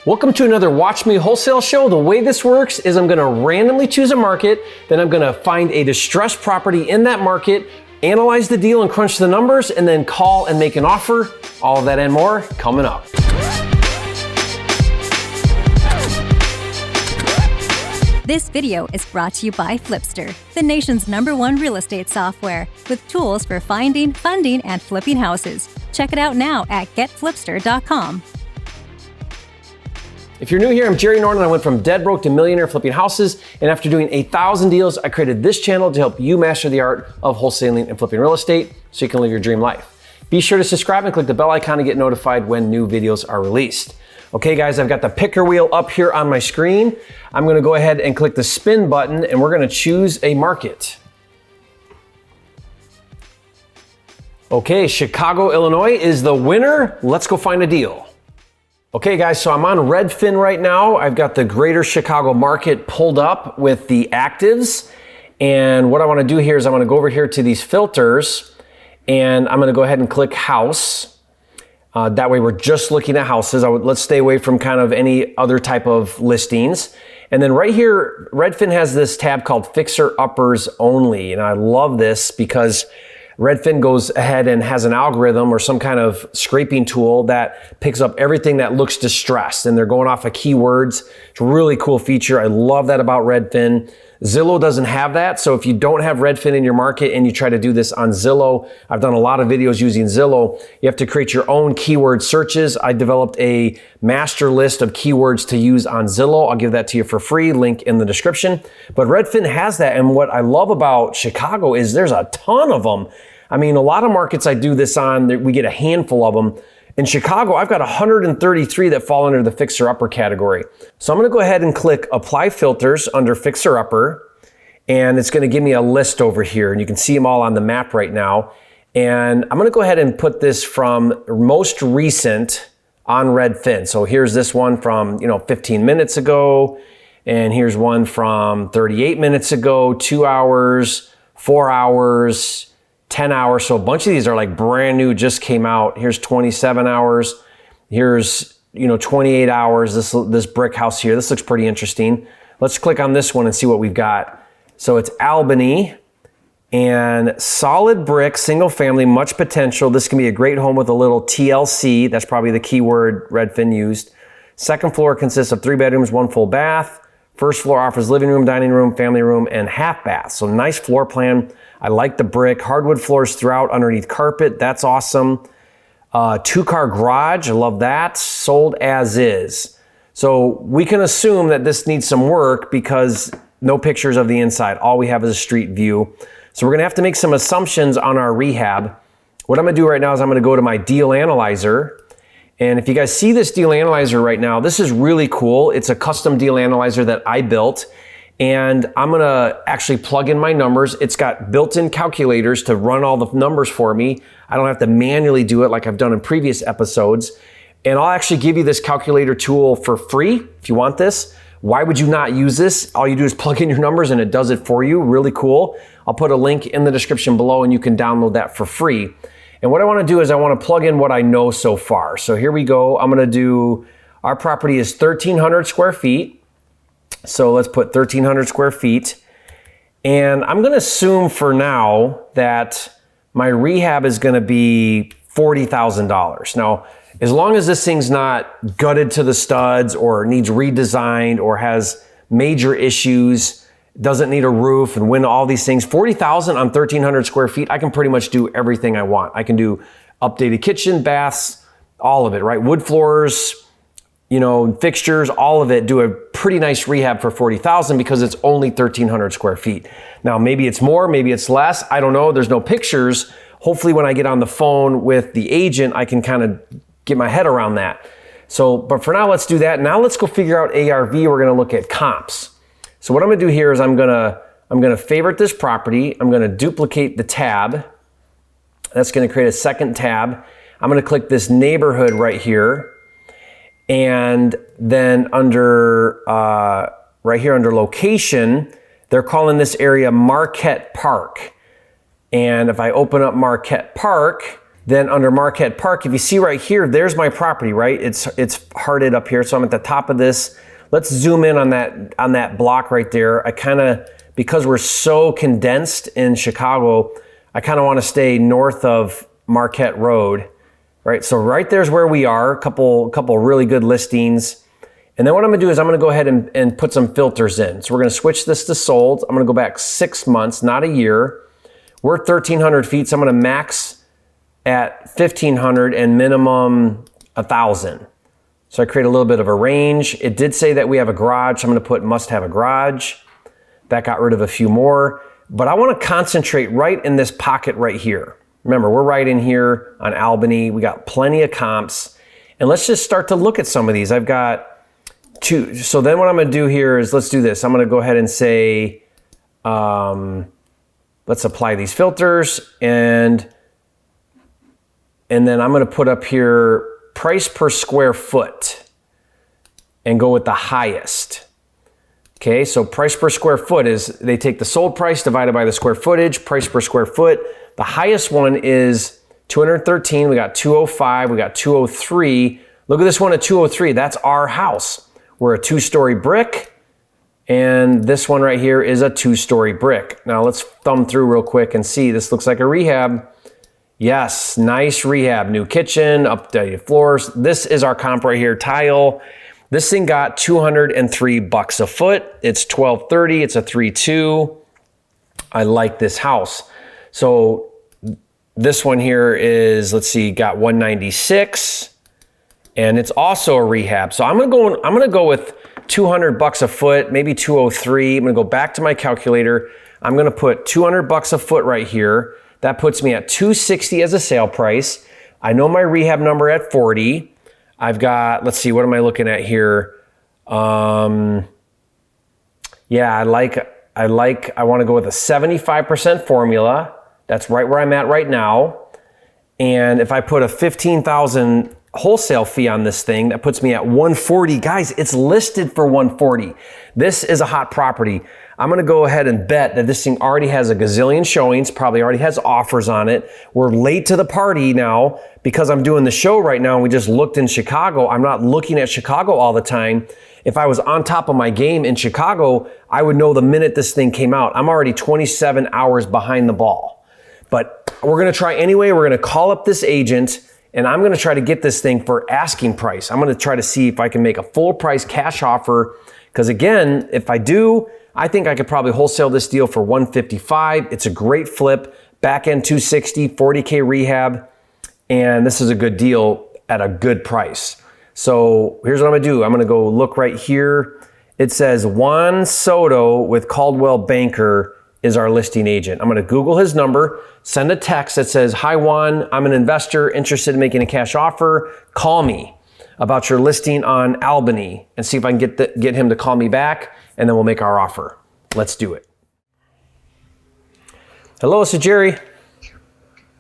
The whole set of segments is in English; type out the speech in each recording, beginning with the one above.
Welcome to another Watch Me Wholesale show. The way this works is I'm gonna randomly choose a market, then I'm gonna find a distressed property in that market, analyze the deal and crunch the numbers, and then call and make an offer. All of that and more coming up. This video is brought to you by Flipster, the nation's #1 real estate software, with tools for finding, funding, and flipping houses. Check it out now at getflipster.com. If you're new here, I'm Jerry Norton. I went from dead broke to millionaire flipping houses, and after doing 1,000 deals, I created this channel to help you master the art of wholesaling and flipping real estate so you can live your dream life. Be sure to subscribe and click the bell icon to get notified when new videos are released. Okay guys, I've got the picker wheel up here on my screen. I'm gonna go ahead and click the spin button and we're gonna choose a market. Okay, Chicago, Illinois is the winner. Let's go find a deal. Okay guys, so I'm on Redfin right now. I've got the greater Chicago market pulled up with the actives. And what I wanna do here is I'm gonna go over here to these filters and I'm gonna go ahead and click house. That way we're just looking at houses. Let's stay away from kind of any other type of listings. And then right here, Redfin has this tab called Fixer Uppers Only. And I love this because Redfin goes ahead and has an algorithm or some kind of scraping tool that picks up everything that looks distressed, and they're going off of keywords. It's a really cool feature. I love that about Redfin. Zillow doesn't have that, so if you don't have Redfin in your market and you try to do this on Zillow, I've done a lot of videos using Zillow, you have to create your own keyword searches. I developed a master list of keywords to use on Zillow. I'll give that to you for free, link in the description. But Redfin has that, and what I love about Chicago is there's a ton of them. I mean, a lot of markets I do this on, we get a handful of them. In Chicago, I've got 133 that fall under the Fixer Upper category. So I'm gonna go ahead and click Apply Filters under Fixer Upper, and it's gonna give me a list over here, and you can see them all on the map right now. And I'm gonna go ahead and put this from most recent on Redfin. So here's this one from 15 minutes ago, and here's one from 38 minutes ago, 2 hours, 4 hours, 10 hours. So a bunch of these are like brand new, just came out. Here's 27 hours. Here's 28 hours. This brick house here. This looks pretty interesting. Let's click on this one and see what we've got. So it's Albany and solid brick, single family, much potential. This can be a great home with a little TLC. That's probably the keyword Redfin used. Second floor consists of 3 bedrooms, 1 full bath. First floor offers living room, dining room, family room, and half bath. So nice floor plan. I like the brick. Hardwood floors throughout underneath carpet. That's awesome. 2-car garage. I love that. Sold as is. So we can assume that this needs some work because no pictures of the inside. All we have is a street view. So we're gonna have to make some assumptions on our rehab. What I'm gonna do right now is I'm gonna go to my deal analyzer. And if you guys see this deal analyzer right now, this is really cool. It's a custom deal analyzer that I built. And I'm gonna actually plug in my numbers. It's got built-in calculators to run all the numbers for me. I don't have to manually do it like I've done in previous episodes. And I'll actually give you this calculator tool for free if you want this. Why would you not use this? All you do is plug in your numbers and it does it for you. Really cool. I'll put a link in the description below and you can download that for free. And what I wanna do is I wanna plug in what I know so far. So here we go. I'm gonna do, our property is 1,300 square feet. So let's put 1,300 square feet. And I'm gonna assume for now that my rehab is gonna be $40,000. Now, as long as this thing's not gutted to the studs or needs redesigned or has major issues, doesn't need a roof and win all these things, 40,000 on 1,300 square feet, I can pretty much do everything I want. I can do updated kitchen, baths, all of it, right? Wood floors, fixtures, all of it, do a pretty nice rehab for 40,000 because it's only 1,300 square feet. Now, maybe it's more, maybe it's less. I don't know. There's no pictures. Hopefully when I get on the phone with the agent, I can kind of get my head around that. So, but for now, let's do that. Now let's go figure out ARV. We're going to look at comps. So what I'm going to do here is I'm going to favorite this property. I'm going to duplicate the tab. That's going to create a second tab. I'm going to click this neighborhood right here. And then under, right here under location, they're calling this area Marquette Park. And if I open up Marquette Park, Then under Marquette Park, if you see right here, there's my property, right? It's hearted up here, so I'm at the top of this. Let's zoom in on that block right there. I kind of, because we're so condensed in Chicago, I kind of want to stay north of Marquette Road, right? So right there's where we are, a couple really good listings. And then what I'm gonna do is I'm gonna go ahead and put some filters in. So we're gonna switch this to sold. I'm gonna go back 6 months, not a year. We're 1,300 feet, so I'm gonna max at 1,500 and minimum 1,000. So I create a little bit of a range. It did say that we have a garage, so I'm gonna put must have a garage. That got rid of a few more, but I wanna concentrate right in this pocket right here. Remember, we're right in here on Albany. We got plenty of comps. And let's just start to look at some of these. I've got 2. So then what I'm gonna do here is, let's do this. I'm gonna go ahead and say, let's apply these filters, and then I'm gonna put up here price per square foot and go with the highest. Okay, so price per square foot is, they take the sold price divided by the square footage, price per square foot. The highest one is 213, we got 205, we got 203. Look at this one at 203, that's our house. We're a 2-story brick, and this one right here is a 2-story brick. Now let's thumb through real quick and see, this looks like a rehab. Yes, nice rehab, new kitchen, updated floors. This is our comp right here, tile. This thing got $203 a foot. It's $1,230, it's a 3.2. I like this house. So this one here is, let's see, got 196, and it's also a rehab. So I'm gonna go with $200 a foot, maybe 203. I'm gonna go back to my calculator. I'm gonna put $200 a foot right here. That puts me at 260 as a sale price. I know my rehab number at 40. I've got, let's see, what am I looking at here? Yeah, I want to go with a 75% formula. That's right where I'm at right now. And if I put a $15,000 wholesale fee on this thing, that puts me at 140. Guys, it's listed for 140. This is a hot property. I'm gonna go ahead and bet that this thing already has a gazillion showings, probably already has offers on it. We're late to the party now because I'm doing the show right now and we just looked in Chicago. I'm not looking at Chicago all the time. If I was on top of my game in Chicago, I would know the minute this thing came out. I'm already 27 hours behind the ball. But we're gonna try anyway. We're gonna call up this agent and I'm gonna try to get this thing for asking price. I'm gonna try to see if I can make a full price cash offer. Because again, if I do, I think I could probably wholesale this deal for $155. It's a great flip, back end 260, 40K rehab, and this is a good deal at a good price. So here's what I'm gonna do. I'm gonna go look right here. It says Juan Soto with Coldwell Banker is our listing agent. I'm gonna Google his number, send a text that says, "Hi Juan, I'm an investor interested in making a cash offer. Call me about your listing on Albany," and see if I can get him to call me back, and then we'll make our offer. Let's do it. Hello, this is Jerry.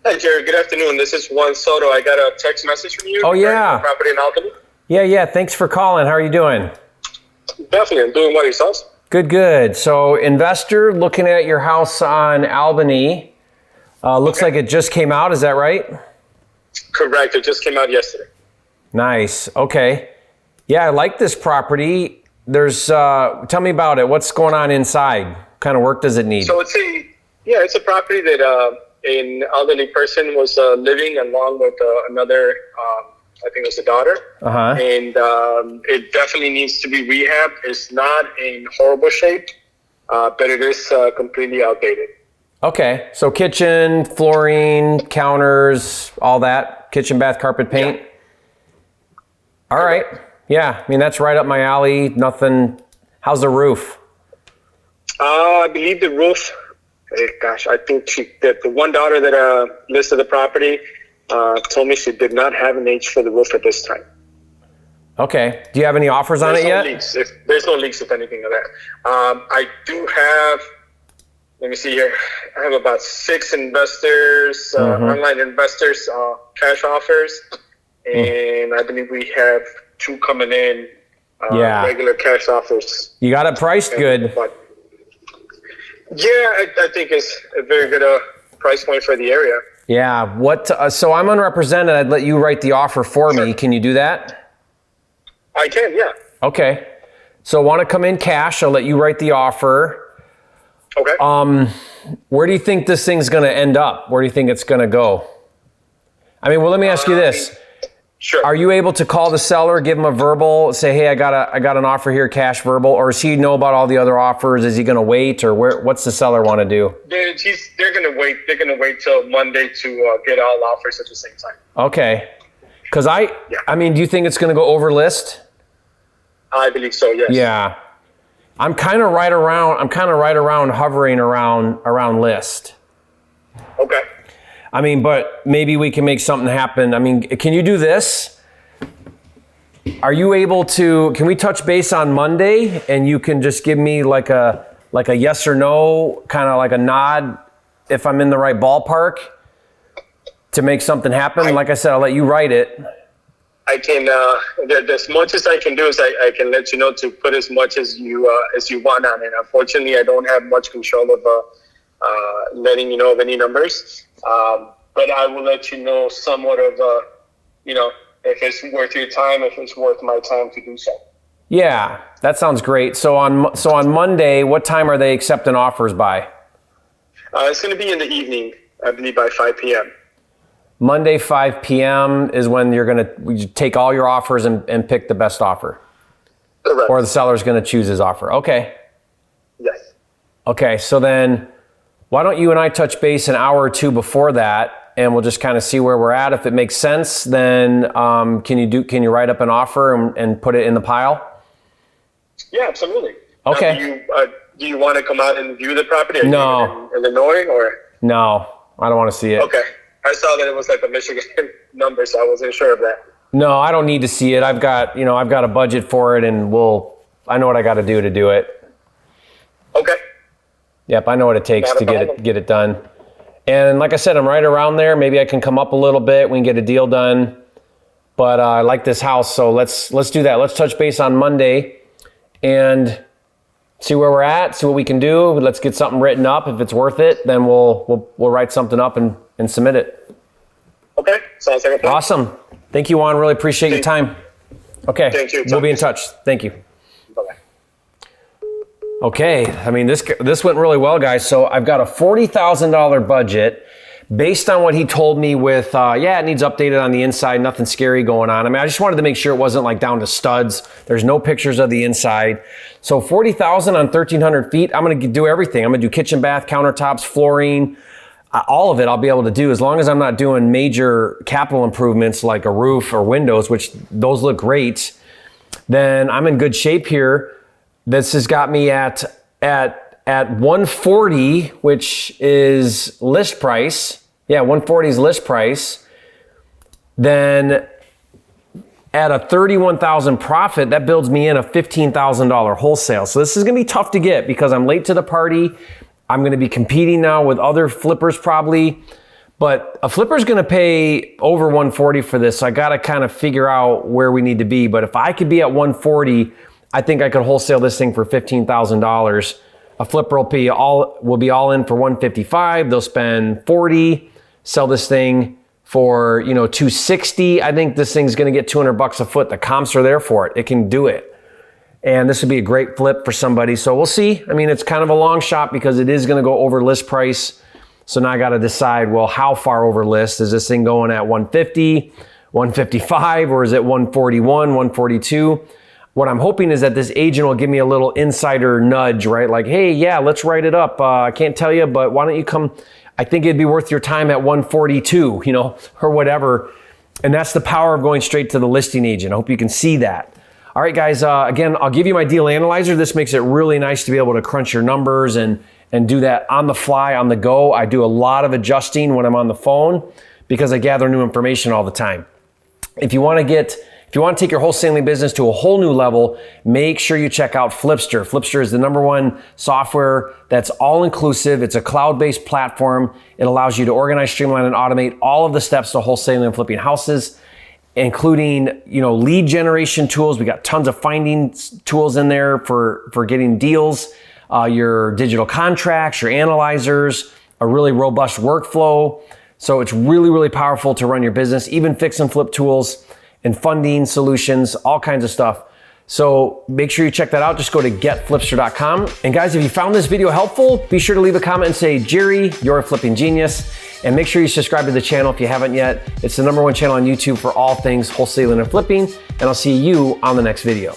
Hi, Jerry. Good afternoon. This is Juan Soto. I got a text message from you. Oh, yeah. Property in Albany. Yeah. Thanks for calling. How are you doing? Definitely. I'm doing well. Yourself? Good. So, investor looking at your house on Albany. Looks like it just came out. Is that right? Correct. It just came out yesterday. Nice. Okay. Yeah, I like this property. There's, tell me about it. What's going on inside? What kind of work does it need? So it's a property that an elderly person was living along with another, I think it was a daughter. Uh-huh. And it definitely needs to be rehabbed. It's not in horrible shape, but it is completely outdated. Okay. So kitchen, flooring, counters, all that. Kitchen, bath, carpet, paint. Yeah. All right. Yeah. I mean, that's right up my alley. Nothing. How's the roof? I believe the roof, I think the one daughter that listed the property told me she did not have an age for the roof at this time. Okay. Do you have any offers on it yet? There's no leaks, if anything of that. I do have, let me see here. I have about 6 investors, online investors, cash offers. And I believe we have 2 coming in, regular cash offers. You got it priced good. Yeah, I think it's a very good price point for the area. Yeah. What? So I'm unrepresented. I'd let you write the offer for me. Can you do that? I can, yeah. Okay. So want to come in cash? I'll let you write the offer. Okay. Where do you think this thing's going to end up? Where do you think it's going to go? I mean, well, let me ask you this. Sure. Are you able to call the seller, give him a verbal, say, hey, I got an offer here, cash verbal, or does he know about all the other offers? Is he going to wait, or what's the seller want to do? They're going to wait. They're going to wait till Monday to get all offers at the same time. Okay. Because I mean, do you think it's going to go over list? I believe so, yes. Yeah. I'm kind of right around hovering around list. Okay. I mean, but maybe we can make something happen. I mean, can you do this? Are you able to, can we touch base on Monday and you can just give me like a yes or no, kind of like a nod if I'm in the right ballpark to make something happen? Like I said, I'll let you write it. I can, as much as I can do is I can let you know to put as much as you want on it. Unfortunately, I don't have much control of letting you know of any numbers. But I will let you know somewhat of, if it's worth your time, if it's worth my time to do so. Yeah, that sounds great. So on Monday, what time are they accepting offers by? It's going to be in the evening, I believe by 5 p.m. Monday, 5 p.m. is when you're going to take all your offers and pick the best offer. Correct. Or the seller's going to choose his offer. Okay. Yes. Okay, so then why don't you and I touch base an hour or two before that, and we'll just kind of see where we're at. If it makes sense, then can you write up an offer and put it in the pile? Yeah, absolutely. Okay. Now, do you want to come out and view the property? No. In Illinois or? No, I don't want to see it. Okay. I saw that it was like a Michigan number, so I wasn't sure of that. No, I don't need to see it. I've got a budget for it, and I know what I got to do it. Okay. Yep, I know what it takes to get it done. And like I said, I'm right around there. Maybe I can come up a little bit. We can get a deal done. But I like this house, so let's do that. Let's touch base on Monday and see where we're at, see what we can do. Let's get something written up. If it's worth it, then we'll write something up and submit it. Okay, sounds like a plan. Awesome. Thank you, Juan. Really appreciate your time. Okay, thank you. We'll be in touch. Thank you. Bye-bye. Okay, I mean, this went really well, guys. So I've got a $40,000 budget based on what he told me with, it needs updated on the inside, nothing scary going on. I mean, I just wanted to make sure it wasn't like down to studs. There's no pictures of the inside. So 40,000 on 1,300 feet, I'm gonna do everything. I'm gonna do kitchen, bath, countertops, flooring, all of it I'll be able to do as long as I'm not doing major capital improvements like a roof or windows, which those look great. Then I'm in good shape here. This has got me at 140, which is list price. Yeah, 140 is list price. Then at a 31,000 profit, that builds me in a $15,000 wholesale. So this is gonna be tough to get because I'm late to the party. I'm gonna be competing now with other flippers probably, but a flipper's gonna pay over 140 for this. So I gotta kind of figure out where we need to be. But if I could be at 140, I think I could wholesale this thing for $15,000. A flipper will be all in for 155. They'll spend 40, sell this thing for, $260. I think this thing's gonna get $200 a foot. The comps are there for it. It can do it. And this would be a great flip for somebody. So we'll see. I mean, it's kind of a long shot because it is gonna go over list price. So now I gotta decide, well, how far over list? Is this thing going at 150, 155, or is it 141, 142? What I'm hoping is that this agent will give me a little insider nudge, right? Like, hey, yeah, let's write it up. I can't tell you, but why don't you come? I think it'd be worth your time at 142, or whatever. And that's the power of going straight to the listing agent. I hope you can see that. All right, guys, again, I'll give you my deal analyzer. This makes it really nice to be able to crunch your numbers and do that on the fly, on the go. I do a lot of adjusting when I'm on the phone because I gather new information all the time. If you want to take your wholesaling business to a whole new level, make sure you check out Flipster. Flipster is the #1 software that's all-inclusive. It's a cloud-based platform. It allows you to organize, streamline, and automate all of the steps to wholesaling and flipping houses, including lead generation tools. We got tons of finding tools in there for getting deals, your digital contracts, your analyzers, a really robust workflow. So it's really, really powerful to run your business, even fix and flip tools and funding solutions, all kinds of stuff. So make sure you check that out. Just go to getflipster.com. And guys, if you found this video helpful, be sure to leave a comment and say, Jerry, you're a flipping genius. And make sure you subscribe to the channel if you haven't yet. It's the #1 channel on YouTube for all things wholesaling and flipping. And I'll see you on the next video.